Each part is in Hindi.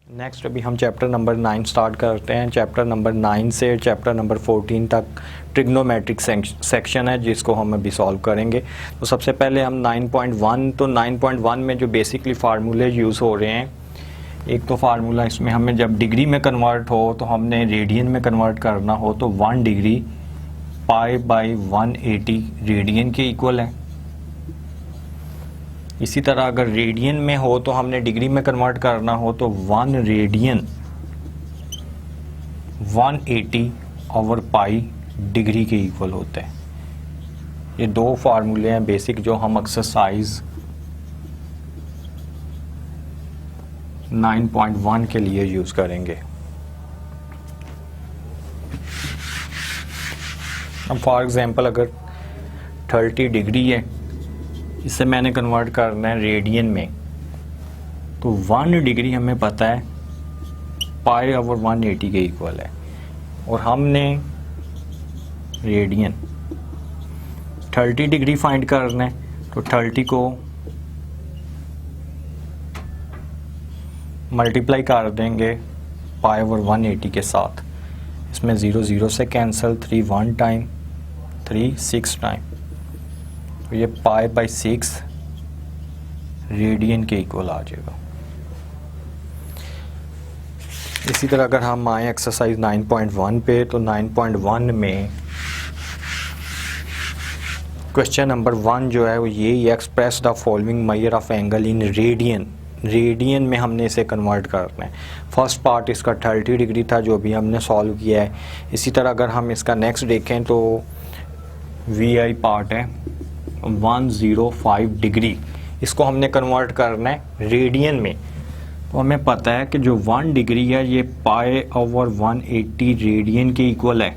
नेक्स्ट अभी हम चैप्टर नंबर 9 स्टार्ट करते हैं। चैप्टर नंबर 9 से चैप्टर नंबर 14 तक ट्रिग्नोमेट्रिक सेक्शन है जिसको हम अभी सॉल्व करेंगे। तो सबसे पहले हम 9.1 तो 9.1 में जो बेसिकली फार्मूले यूज़ हो रहे हैं, एक तो फार्मूला इसमें हमें जब डिग्री में कन्वर्ट हो तो हमने रेडियन में कन्वर्ट करना हो तो 1 डिग्री π/180 रेडियन के इक्वल है। इसी तरह अगर रेडियन में हो तो हमने डिग्री में कन्वर्ट करना हो तो 1 रेडियन 180/π डिग्री के इक्वल होते हैं। ये दो फार्मूले हैं बेसिक जो हम एक्सरसाइज 9.1 के लिए यूज करेंगे। अब फॉर एग्जांपल अगर 30 डिग्री है, इससे मैंने कन्वर्ट करना है रेडियन में, तो 1 डिग्री हमें पता है π/180 के इक्वल है और हमने रेडियन 30 डिग्री फाइंड करना है तो 30 को मल्टीप्लाई कर देंगे π/180 के साथ। इसमें 0 0 से कैंसिल, 3 1 टाइम, 3 6 टाइम, तो ये π/6 रेडियन के इक्वल आ जाएगा। इसी तरह अगर हम आए एक्सरसाइज 9.1 पे तो 9.1 में क्वेश्चन नंबर 1 जो है वो ये express the following major of angle in radian. Radian में हमने इसे कन्वर्ट करना है। फर्स्ट पार्ट इसका 30 डिग्री था जो भी हमने सॉल्व किया है। इसी तरह अगर हम इसका नेक्स्ट देखें तो VI पार्ट है 105 डिग्री, इसको हमने कन्वर्ट करना है रेडियन में। तो हमें पता है कि जो 1 डिग्री है ये π/180 रेडियन के इक्वल है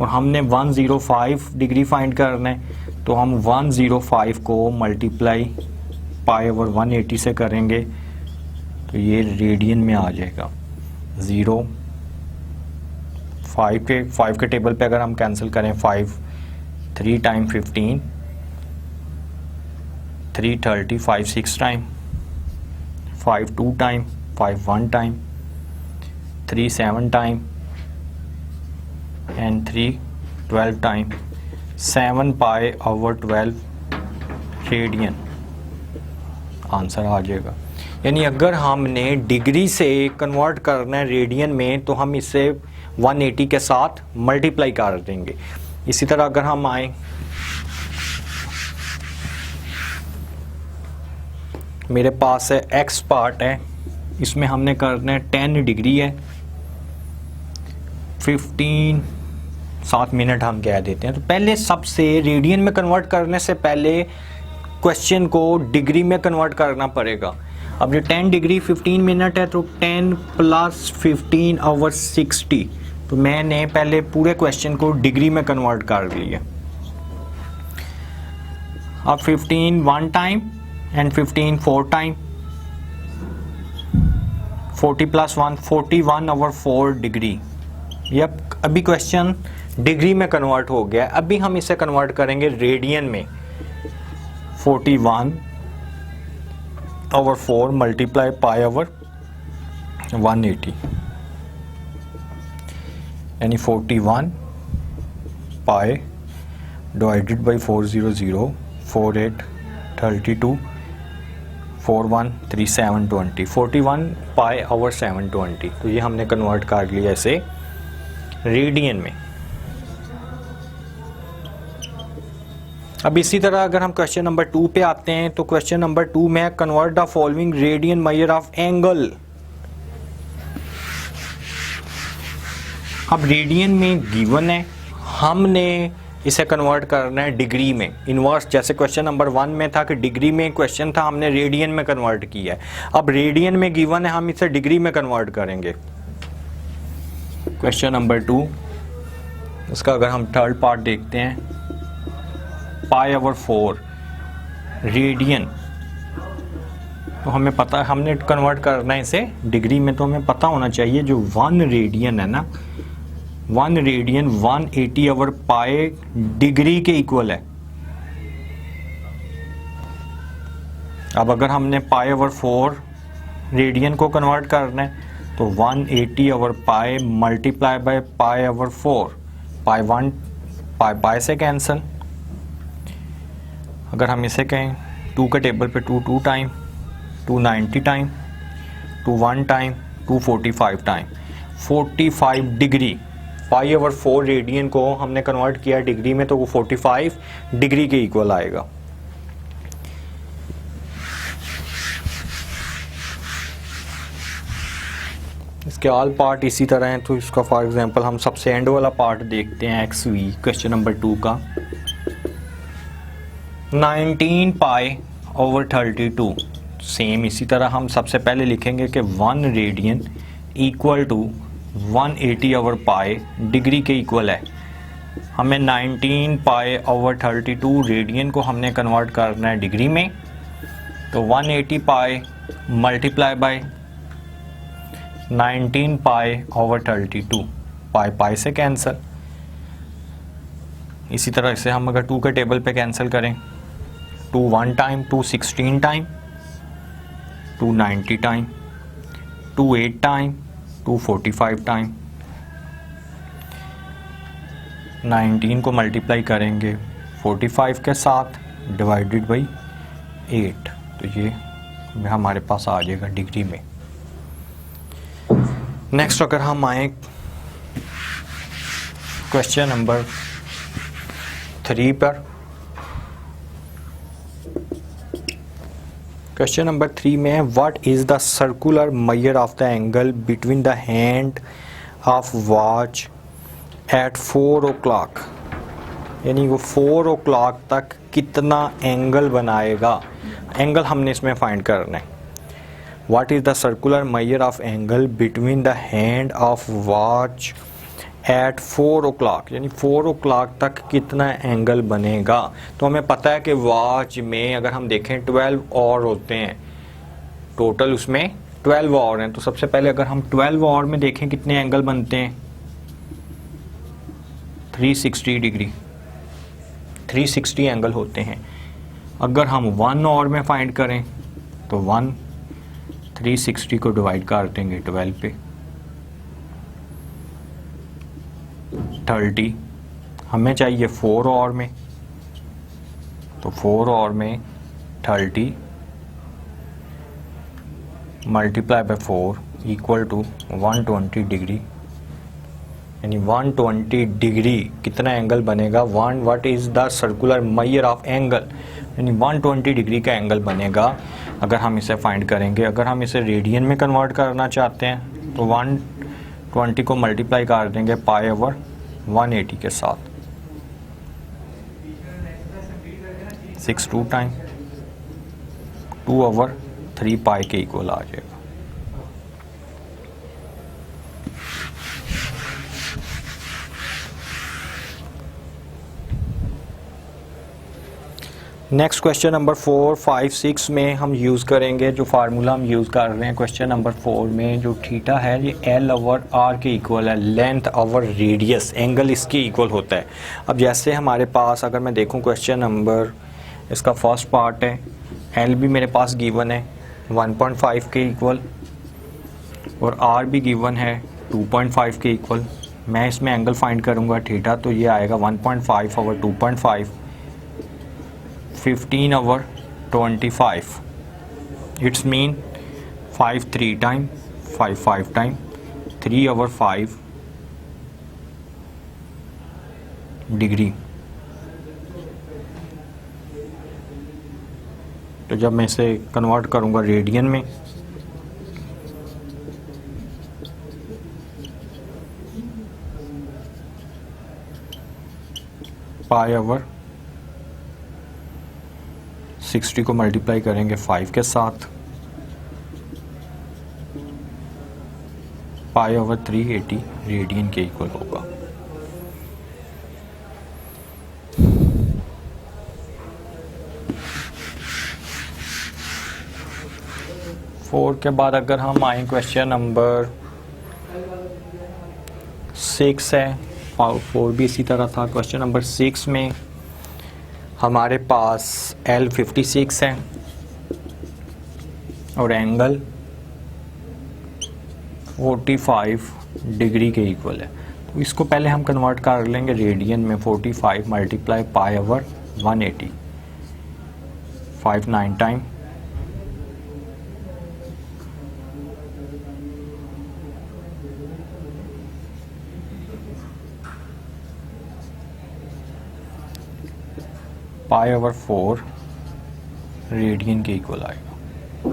और हमने 105 डिग्री फाइंड करना है, तो हम 105 को मल्टीप्लाई π/180 से करेंगे तो ये रेडियन में आ जाएगा। 0 5 के टेबल पे अगर हम कैंसिल करें 5 3 time 15, 3 30, 5 6 time, 5 2 time, 5 1 time, 3 7 time and 3 12 time, 7 π/12 radian answer आ जाएगा। यानी अगर हमने डिग्री से कन्वर्ट करना है रेडियन में तो हम इसे 180 के साथ मल्टीप्लाई कर देंगे। इसी तरह अगर हम आए मेरे पास है x पार्ट है, इसमें हमने करना है 10 डिग्री है, 15 7 मिनट हम कह देते हैं। तो पहले सबसे रेडियन में कन्वर्ट करने से पहले क्वेश्चन को डिग्री में कन्वर्ट करना पड़ेगा। अब ये 10 डिग्री 15 मिनट है तो 10 + 15/60, तो मैंने पहले पूरे क्वेश्चन को डिग्री में कन्वर्ट कर लिया। अब 15 1 टाइम एंड 15 4 टाइम, 40 + 1 41/4 डिग्री। ये अभी क्वेश्चन डिग्री में कन्वर्ट हो गया। अभी हम इसे कन्वर्ट करेंगे रेडियन में। 41/4 मल्टीप्लाई π/180 यानी 41 π डिवाइडेड बाई 400 48 32 41 37 20 41 π/720। तो ये हमने कन्वर्ट कर लिया इसे रेडियन में। अब इसी तरह अगर हम क्वेश्चन नंबर 2 पे आते हैं तो क्वेश्चन नंबर 2 में convert the following radian major of angle. अब रेडियन में गिवन है, हमने इसे कन्वर्ट करना है डिग्री में। इनवर्स जैसे क्वेश्चन नंबर 1 में था कि डिग्री में क्वेश्चन था, हमने रेडियन में कन्वर्ट किया है। अब रेडियन में गिवन है, हम इसे डिग्री में कन्वर्ट करेंगे। क्वेश्चन नंबर 2 इसका अगर हम थर्ड पार्ट देखते हैं, π/4 रेडियन, तो हमें पता है हमने कन्वर्ट करना है इसे डिग्री में, तो हमें पता होना चाहिए जो 1 रेडियन है ना, 1 रेडियन 180/π डिग्री के इक्वल है। अब अगर हमने π/4 रेडियन को कन्वर्ट करना है तो 180 over pi multiply by pi over 4, पाई 1 पाई से कैंसिल। अगर हम इसे कहें 2 के टेबल पे 2 time, 290 time, 1 time, 245 time, 45 degree. पाई ओवर 4 रेडियन को हमने कन्वर्ट किया डिग्री में तो वो 45 डिग्री के इक्वल आएगा। इसके ऑल पार्ट इसी तरह हैं, तो इसका फॉर एग्जांपल हम सबसे एंड वाला पार्ट देखते हैं XV क्वेश्चन नंबर 2 का। 19 पाई ओवर 32, सेम इसी तरह हम सबसे पहले लिखेंगे कि 1 radian equal to 180 over pi degree के इक्वल है। हमें 19 पाई ओवर 32 रेडियन को हमने कन्वर्ट करना है डिग्री में, तो 180 पाई मल्टीप्लाई बाय 19 पाई ओवर 32, पाई से कैंसिल। इसी तरह से हम अगर 2 के टेबल पे कैंसिल करें, 2 1 time, 2 16 time, 2 90 time, 2 8 time, 2 45 time. 19 को मल्टीप्लाई करेंगे 45 के साथ डिवाइडेड बाई 8, तो ये हमारे पास आ जाएगा डिग्री में। नेक्स्ट अगर हम आए क्वेश्चन नंबर 3 पर, क्वेश्चन नंबर 3 में what is the circular measure of the angle between the hand of watch at 4 o'clock, यानी वो 4 o'clock तक कितना एंगल बनाएगा। एंगल हमने इसमें फाइंड करना है। What is the circular measure of angle between the hand of watch at 4 o'clock, यानी 4 o'clock तक कितना एंगल बनेगा। तो हमें पता है कि वॉच में अगर हम देखें 12 आवर होते हैं, टोटल उसमें 12 आवर हैं। तो सबसे पहले अगर हम 12 आवर में देखें कितने एंगल बनते हैं, 360 डिग्री, 360 एंगल होते हैं। अगर हम 1 आवर में फाइंड करें तो 360 को डिवाइड कर देंगे 12 पे, 30। हमें चाहिए 4 आवर में, तो 4 आवर में 30 multiply by 4 equal to 120 degree, यानी 120 डिग्री कितना एंगल बनेगा। What is the circular measure of angle, यानी 120 डिग्री का एंगल बनेगा अगर हम इसे फाइंड करेंगे। अगर हम इसे रेडियन में कन्वर्ट करना चाहते हैं तो 120 को मल्टीप्लाई कर देंगे पाई ओवर 180 के साथ, 6 2 टाइम, 2 ओवर 3 पाई के इक्वल आ जाएगा। नेक्स्ट क्वेश्चन नंबर 4 5 6 में हम यूज़ करेंगे जो फार्मूला हम यूज़ कर रहे हैं क्वेश्चन नंबर 4 में, जो थीटा है ये L ओवर R के इक्वल है, लेंथ ओवर रेडियस, एंगल इसके इक्वल होता है। अब जैसे हमारे पास अगर मैं देखूं क्वेश्चन नंबर, इसका फर्स्ट पार्ट है, L भी मेरे पास गिवन है 1.5 के इक्वल और R भी गिवन है 2.5 के इक्वल। मैं इसमें एंगल फाइंड करूँगा थीटा, तो ये आएगा 1.5 over 2.5, 15 over 25, it's mean 5 3 time, 5 5 time, 3 over 5 degree. तो जब मैं इसे कन्वर्ट करूंगा रेडियन में, पाई ओवर 60 को मल्टीप्लाई करेंगे 5 के साथ, पाई ओवर 380 रेडियन के इक्वल होगा। फोर के बाद अगर हम आए क्वेश्चन नंबर 6 है, 4 भी इसी तरह था। क्वेश्चन नंबर 6 में हमारे पास L 56 है और एंगल 45 डिग्री के इक्वल है। तो इसको पहले हम कन्वर्ट कर लेंगे रेडियन में। 45 मल्टीप्लाई पाई ओवर 180, 5 9 टाइम, पाई ओवर 4 रेडियन के इक्वल आएगा।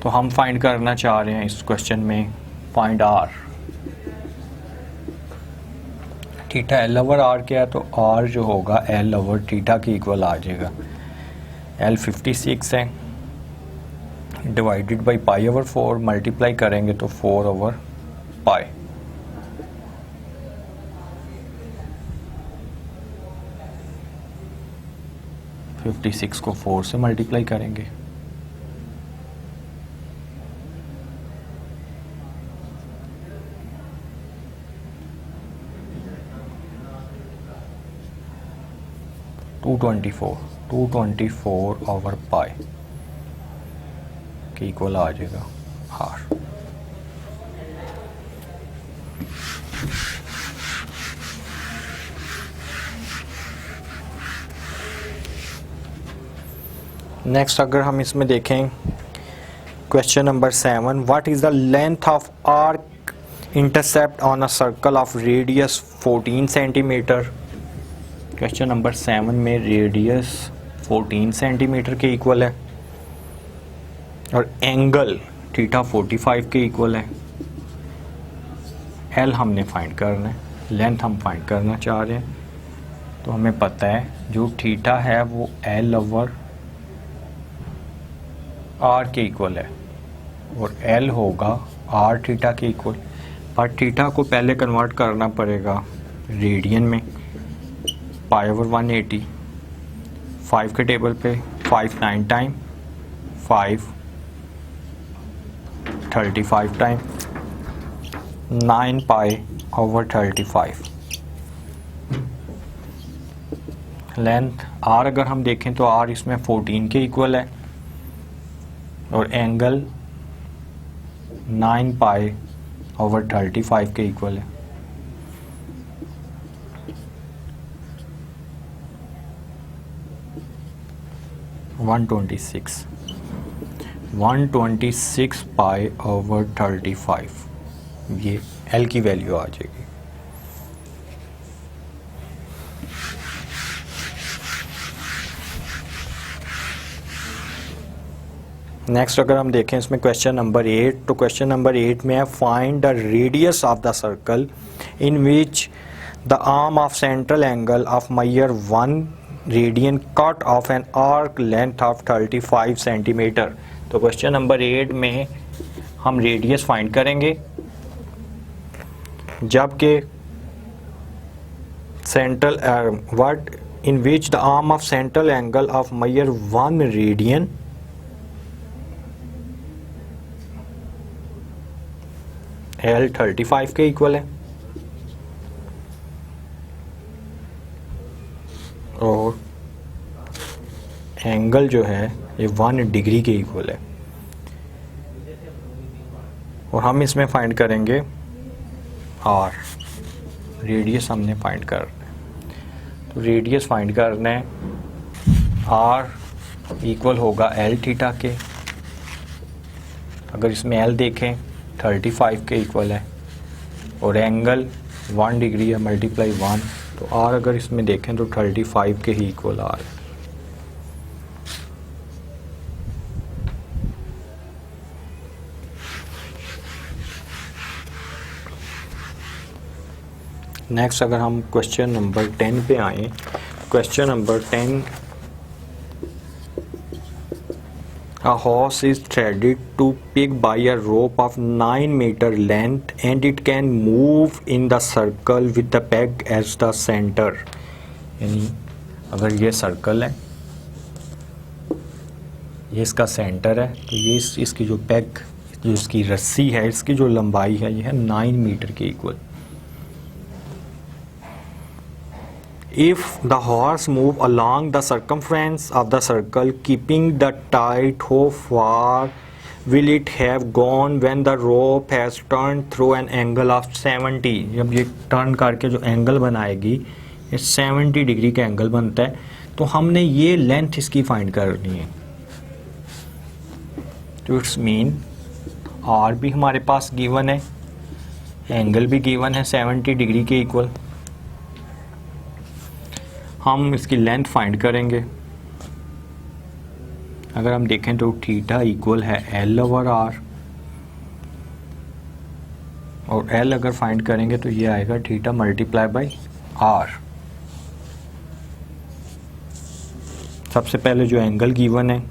तो हम फाइंड करना चाह रहे हैं इस क्वेश्चन में find r. Theta l over r क्या है, तो आर जो होगा एल ओवर थीटा के इक्वल आ जाएगा। एल 56 है, divided by pi over 4, multiply करेंगे तो 4 ओवर पाई। फिफ्टी 56 को 4 से मल्टीप्लाई करेंगे, टू 224 ओवर पाई के इक्वल आ जाएगा आर। नेक्स्ट अगर हम इसमें देखें question number 7, what is the length of arc intercept on a circle of radius 14 centimetre. Question number 7 में रेडियस 14 सेंटीमीटर के इक्वल है और एंगल थीटा 45 के इक्वल है। एल हमने फाइंड करना है, लेंथ हम फाइंड करना चाह रहे हैं। तो हमें पता है जो थीटा है वो एल ओवर आर के इक्वल है और एल होगा आर थीटा के इक्वल। पर थीटा को पहले कन्वर्ट करना पड़ेगा रेडियन में। पाई ओवर 180, 5 के टेबल पे 5 9 time, 5 35 time, 9 pi over 35। Length r अगर हम देखें तो आर इसमें 14 के इक्वल है और एंगल 9 पाई ओवर 35 के इक्वल है। वन 126 पाई ओवर 35, ये एल की वैल्यू आ जाएगी। नेक्स्ट अगर हम देखें इसमें क्वेश्चन नंबर 8, तो क्वेश्चन नंबर 8 में है find the radius of the circle in which the arm of central angle of Mayar 1 radian cut off an arc length of 35 centimetre. तो क्वेश्चन नंबर 8 में हम रेडियस फाइंड करेंगे जबकि central what in which the arm of central angle of Mayar 1 radian L 35 के इक्वल है और एंगल जो है ये 1 डिग्री के इक्वल है। और हम इसमें फाइंड करेंगे आर, रेडियस हमने फाइंड करना है। तो रेडियस फाइंड करना है, आर इक्वल होगा एल थीटा के। अगर इसमें एल देखें 35 के इक्वल है और एंगल 1 डिग्री है मल्टीप्लाई 1, तो आर अगर इसमें देखें तो 35 के ही इक्वल आर है। नेक्स्ट अगर हम क्वेश्चन नंबर 10 पे आए, question number 10, a horse is threaded to pig by a rope of 9 meter length and it can move in the circle with the peg as the center। यानी अगर ये सर्कल है, ये इसका सेंटर है, तो ये इसकी जो पेग, जो इसकी रस्सी है, इसकी जो लंबाई है ये है 9 मीटर के equal. If the horse move along the circumference of the circle keeping the tight rope for will it have gone when the rope has turn through an angle of 70। जब ये टर्न करके जो एंगल बनाएगी ये 70 डिग्री का एंगल बनता है, तो हमने ये लेंथ इसकी फाइंड करनी है। तो इट्स मीन आर भी हमारे पास गिवन है, एंगल भी गिवन है 70 डिग्री के इक्वल। हम इसकी लेंथ फाइंड करेंगे। अगर हम देखें तो थीटा इक्वल है एल ओवर आर, और एल अगर फाइंड करेंगे तो ये आएगा थीटा मल्टीप्लाई बाई आर। सबसे पहले जो एंगल गिवन है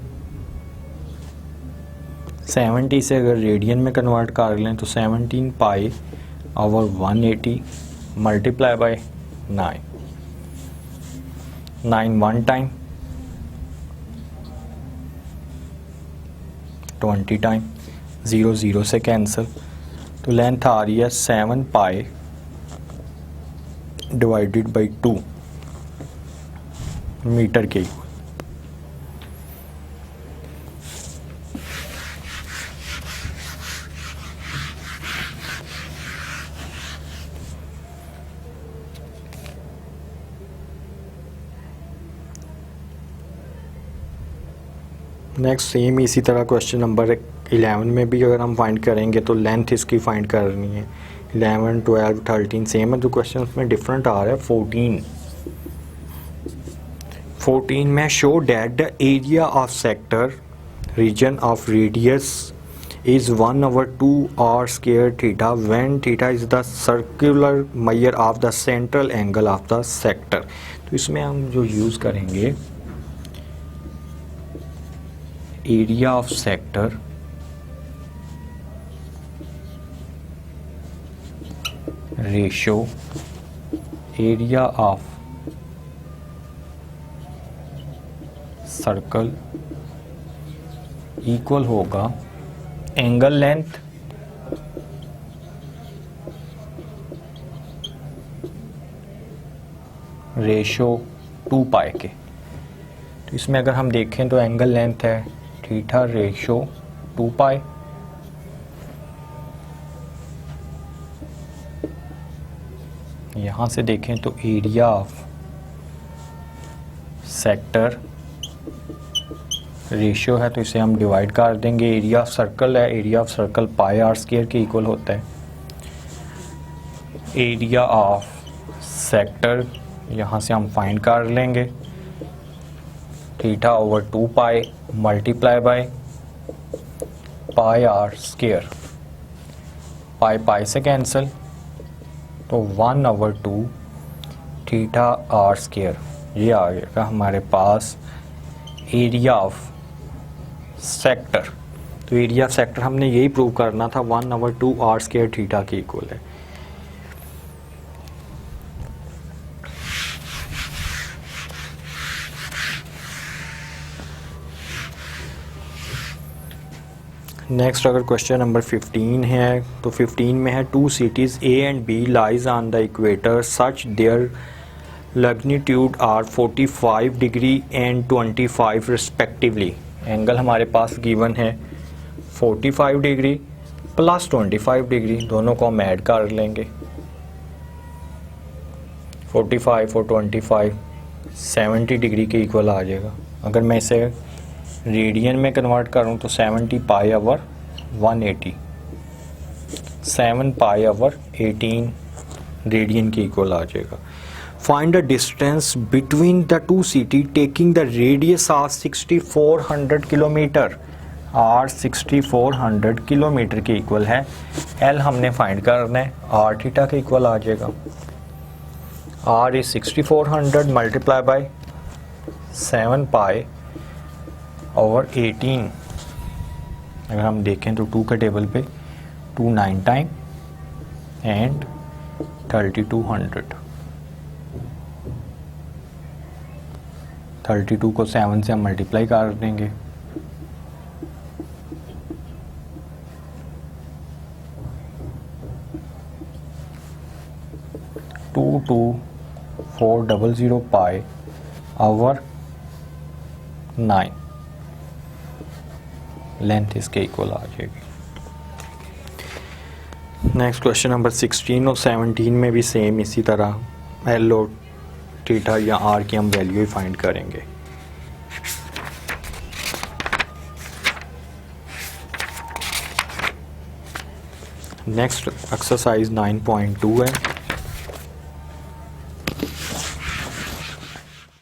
70 से अगर रेडियन में कन्वर्ट कर लें तो 17 पाई over 180 multiply by 9 one time 20 time, 0 0 से कैंसिल, तो लेंथ आ रही है 7 पाई डिवाइडेड बाई 2 मीटर के इक्वल। नेक्स्ट सेम इसी तरह क्वेश्चन नंबर 11 में भी अगर हम फाइंड करेंगे तो लेंथ इसकी फाइंड करनी है। 11, 12, 13 सेम है, तो क्वेश्चन उसमें डिफरेंट आ रहा है। 14 में show that the area of sector region of radius is 1/2 r² theta when theta is the circular measure of the central angle of the sector. तो इसमें हम जो यूज़ करेंगे area of sector ratio area of circle equal होगा एंगल लेंथ रेशो 2 पाई के। तो इसमें अगर हम देखें तो एंगल लेंथ है थीटा रेशो 2 पाई, यहाँ से देखें तो एरिया ऑफ सेक्टर रेशियो है, तो इसे हम डिवाइड कर देंगे। एरिया ऑफ सर्कल है, area of circle pi r² के इक्वल होता है। एरिया ऑफ सेक्टर यहाँ से हम फाइंड कर लेंगे theta over 2 pi multiply by pi r², पाई पाई से कैंसिल, तो 1/2 थीटा r²। ये आ गया हमारे पास एरिया ऑफ सेक्टर। तो एरिया ऑफ सेक्टर हमने यही प्रूव करना था, 1/2 r² थीटा के इक्वल है। नेक्स्ट अगर क्वेश्चन नंबर 15 है तो 15 में है 2 cities A and B lies on the equator such their longitude are 45 degree and 25 respectively। Angle हमारे पास गिवन है 45 डिग्री प्लस 25 डिग्री, दोनों को हम ऐड कर लेंगे। 45 और 25 70 डिग्री के इक्वल आ जाएगा। अगर मैं इसे रेडियन में कन्वर्ट करूं तो 70 pi over 180, 7 pi over 18 radian के इक्वल आ जाएगा। Find the distance between the 2 city taking the radius of 6400 kilometre. R 6400 kilometre के इक्वल है। एल हमने फाइंड करना है, आर थीटा के इक्वल आ जाएगा। R is 6400 multiply by 7 pi over 18। अगर हम देखें तो 2 के टेबल पे 2 9 टाइम एंड 3200। 32 को 7 से हम मल्टीप्लाई कर देंगे, टू 400 पाई ओवर 9। लेंथ इसके इक्वल आ जाएगी। नेक्स्ट क्वेश्चन नंबर 16 और 17 में भी सेम इसी तरह एल और थीटा या आर की हम वैल्यू ही फाइंड करेंगे। नेक्स्ट एक्सरसाइज 9.2 है।